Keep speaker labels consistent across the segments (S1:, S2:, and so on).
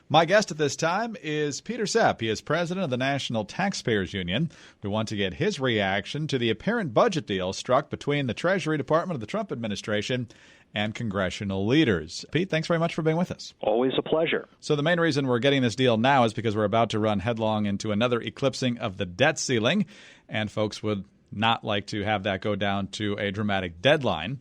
S1: My guest at this time is Peter Sepp. He is president of the National Taxpayers Union. We want to get his reaction to the apparent budget deal struck between the Treasury Department of the Trump administration and congressional leaders. Pete, thanks very much for being with us.
S2: Always a pleasure.
S1: So the main reason we're getting this deal now is because we're about to run headlong into another eclipsing of the debt ceiling, and folks would not like to have that go down to a dramatic deadline.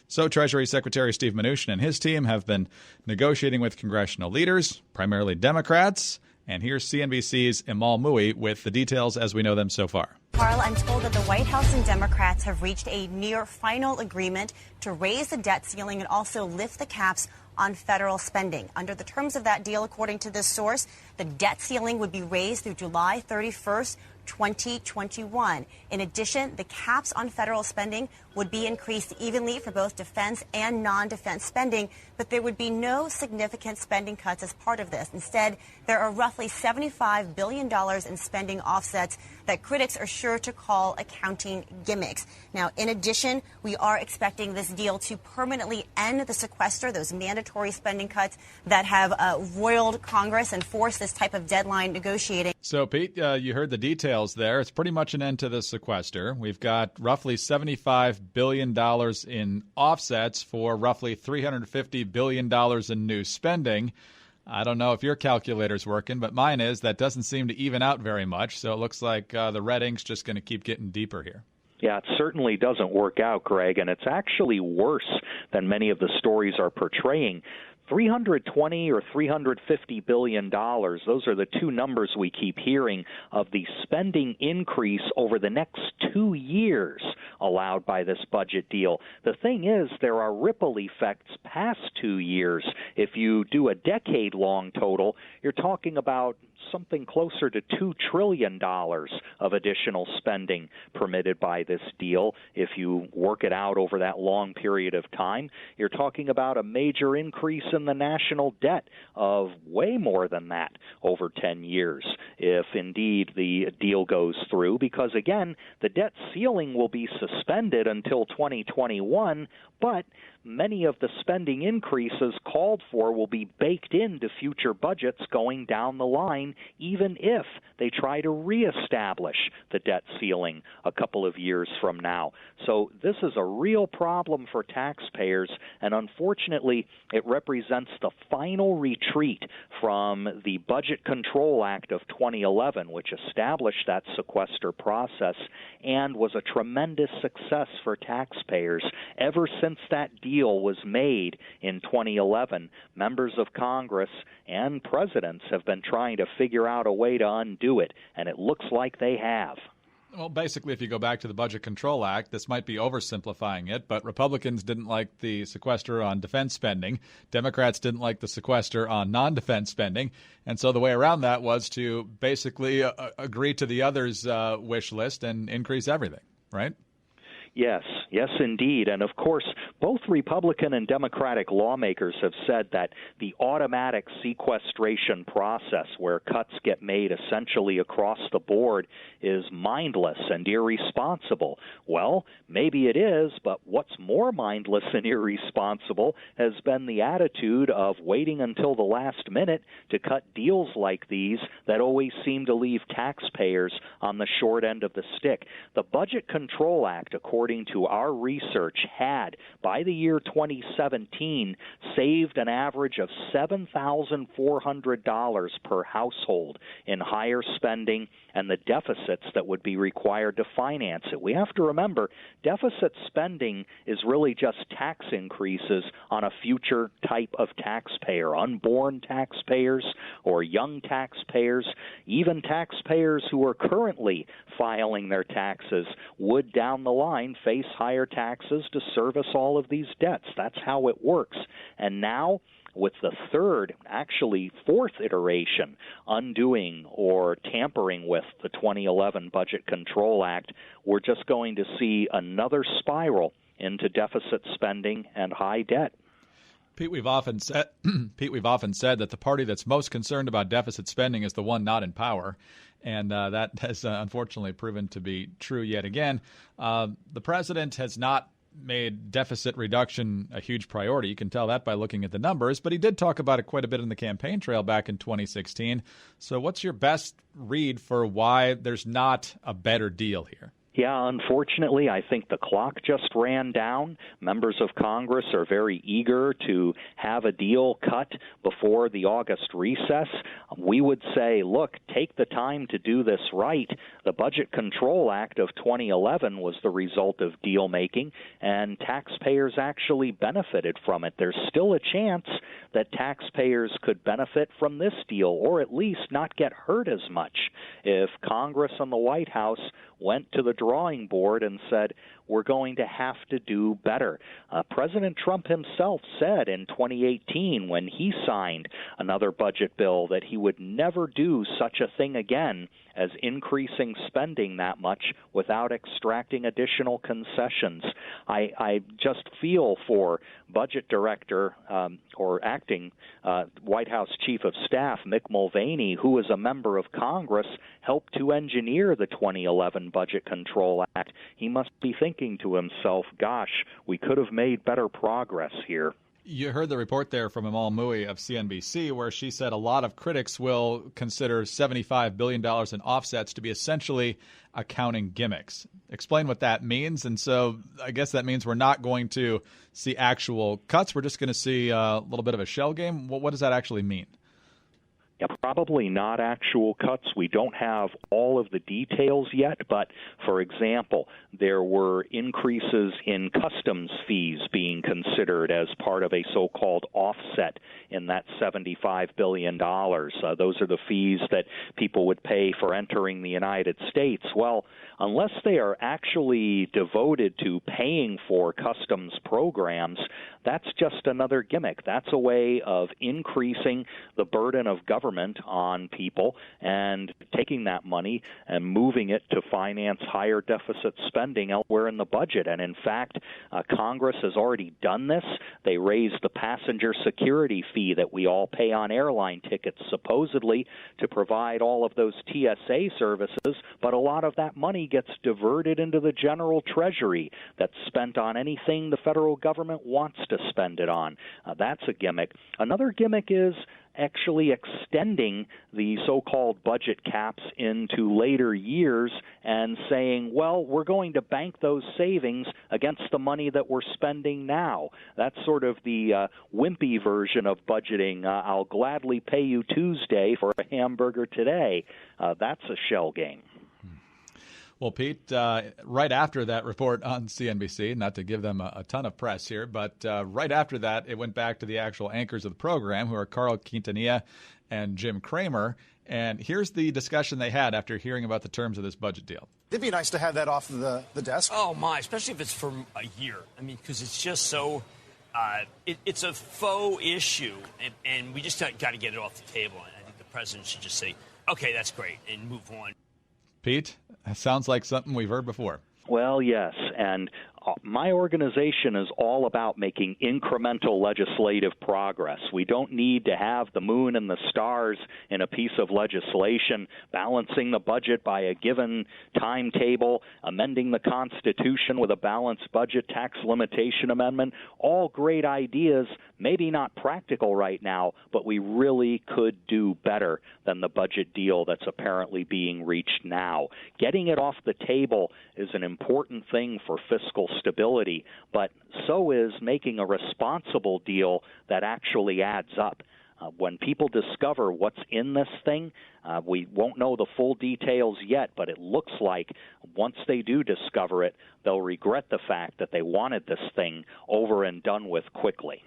S1: So Treasury Secretary Steve Mnuchin and his team have been negotiating with congressional leaders, primarily Democrats. And here's CNBC's Amal Mui with the details as we know them so far.
S3: Carl, I'm told that the White House and Democrats have reached a near final agreement to raise the debt ceiling and also lift the caps on federal spending. Under the terms of that deal, according to this source, the debt ceiling would be raised through July 31st, 2021. In addition, the caps on federal spending would be increased evenly for both defense and non-defense spending, but there would be no significant spending cuts as part of this. Instead, there are roughly $75 billion in spending offsets that critics are sure to call accounting gimmicks. Now, in addition, we are expecting this deal to permanently end the sequester, those mandatory spending cuts that have roiled Congress and forced this type of deadline negotiating.
S1: So, Pete, you heard the details there. It's pretty much an end to the sequester. We've got roughly $75 billion in offsets for roughly $350 billion in new spending. I don't know if your calculator's working, but mine is. That doesn't seem to even out very much, so it looks like the red ink's just going to keep getting deeper here.
S2: Yeah, it certainly doesn't work out, Greg, and it's actually worse than many of the stories are portraying. $320 or $350 billion, those are the two numbers we keep hearing of the spending increase over the next 2 years allowed by this budget deal. The thing is, there are ripple effects past 2 years. If you do a decade-long total, you're talking about something closer to $2 trillion of additional spending permitted by this deal. If you work it out over that long period of time, you're talking about a major increase in the national debt of way more than that over 10 years, if indeed the deal goes through, because again, the debt ceiling will be suspended until 2021, but many of the spending increases called for will be baked into future budgets going down the line, even if they try to reestablish the debt ceiling a couple of years from now. So this is a real problem for taxpayers, and unfortunately, it represents the final retreat from the Budget Control Act of 2011, which established that sequester process and was a tremendous success for taxpayers. Ever since that deal was made in 2011, members of Congress and presidents have been trying to figure out a way to undo it, and it looks like they have.
S1: Well, basically, if you go back to the Budget Control Act, this might be oversimplifying it, but Republicans didn't like the sequester on defense spending. Democrats didn't like the sequester on non-defense spending. And so the way around that was to basically agree to the others' wish list and increase everything, right?
S2: Yes, indeed. And of course, both Republican and Democratic lawmakers have said that the automatic sequestration process, where cuts get made essentially across the board, is mindless and irresponsible. Well, maybe it is, but what's more mindless and irresponsible has been the attitude of waiting until the last minute to cut deals like these that always seem to leave taxpayers on the short end of the stick. The Budget Control Act, according to our research, had, by the year 2017, saved an average of $7,400 per household in higher spending and the deficits that would be required to finance it. We have to remember, deficit spending is really just tax increases on a future type of taxpayer, unborn taxpayers or young taxpayers, even taxpayers who are currently filing their taxes would down the line face higher taxes to service all of these debts. That's how it works. And now, with the third, actually fourth iteration, undoing or tampering with the 2011 Budget Control Act, we're just going to see another spiral into deficit spending and high debt.
S1: Pete, we've often said that the party that's most concerned about deficit spending is the one not in power, and that has unfortunately proven to be true yet again. The president has not made deficit reduction a huge priority. You can tell that by looking at the numbers, but he did talk about it quite a bit in the campaign trail back in 2016. So what's your best read for why there's not a better deal here?
S2: Yeah, unfortunately, I think the clock just ran down. Members of Congress are very eager to have a deal cut before the August recess. We would say, look, take the time to do this right. The Budget Control Act of 2011 was the result of deal making, and taxpayers actually benefited from it. There's still a chance that taxpayers could benefit from this deal, or at least not get hurt as much if Congress and the White House went to the drawing board and said, we're going to have to do better. President Trump himself said in 2018 when he signed another budget bill that he would never do such a thing again as increasing spending that much without extracting additional concessions. I just feel for Budget Director or acting White House Chief of Staff Mick Mulvaney, who is a member of Congress, helped to engineer the 2011 Budget Control Act. He must be thinking to himself, gosh, we could have made better progress here.
S1: You heard the report there from Amal Mui of CNBC, where she said a lot of critics will consider $75 billion in offsets to be essentially accounting gimmicks. Explain what that means. And so I guess that means we're not going to see actual cuts. We're just going to see a little bit of a shell game. What does that actually mean?
S2: Yeah, probably not actual cuts. We don't have all of the details yet, but for example, there were increases in customs fees being considered as part of a so-called offset in that $75 billion. Those are the fees that people would pay for entering the United States. Well, unless they are actually devoted to paying for customs programs, that's just another gimmick. That's a way of increasing the burden of government on people and taking that money and moving it to finance higher deficit spending elsewhere in the budget. And in fact, Congress has already done this. They raised the passenger security fee that we all pay on airline tickets, supposedly to provide all of those TSA services, but a lot of that money gets diverted into the general treasury that's spent on anything the federal government wants to spend it on. That's a gimmick. Another gimmick is actually extending the so-called budget caps into later years and saying, well, we're going to bank those savings against the money that we're spending now. That's sort of the wimpy version of budgeting. I'll gladly pay you Tuesday for a hamburger today. That's a shell game.
S1: Well, Pete, right after that report on CNBC, not to give them a ton of press here, but right after that, it went back to the actual anchors of the program, who are Carl Quintanilla and Jim Cramer. And here's the discussion they had after hearing about the terms of this budget deal.
S4: It'd be nice to have that off the desk.
S5: Oh, my, especially if it's for a year. I mean, because it's just so it's a faux issue, and we just got to get it off the table. And I think the president should just say, okay, that's great, and move on.
S1: Pete, that sounds like something we've heard before.
S2: Well, yes, and my organization is all about making incremental legislative progress. We don't need to have the moon and the stars in a piece of legislation, balancing the budget by a given timetable, amending the Constitution with a balanced budget, tax limitation amendment. All great ideas, maybe not practical right now, but we really could do better than the budget deal that's apparently being reached now. Getting it off the table is an important thing for fiscal stability, but so is making a responsible deal that actually adds up. When people discover what's in this thing, we won't know the full details yet, but it looks like once they do discover it, they'll regret the fact that they wanted this thing over and done with quickly.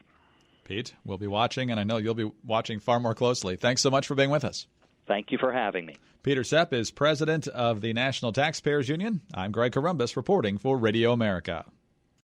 S1: Pete, we'll be watching, and I know you'll be watching far more closely. Thanks so much for being with us.
S2: Thank you for having me.
S1: Peter Sepp is president of the National Taxpayers Union. I'm Greg Columbus reporting for Radio America.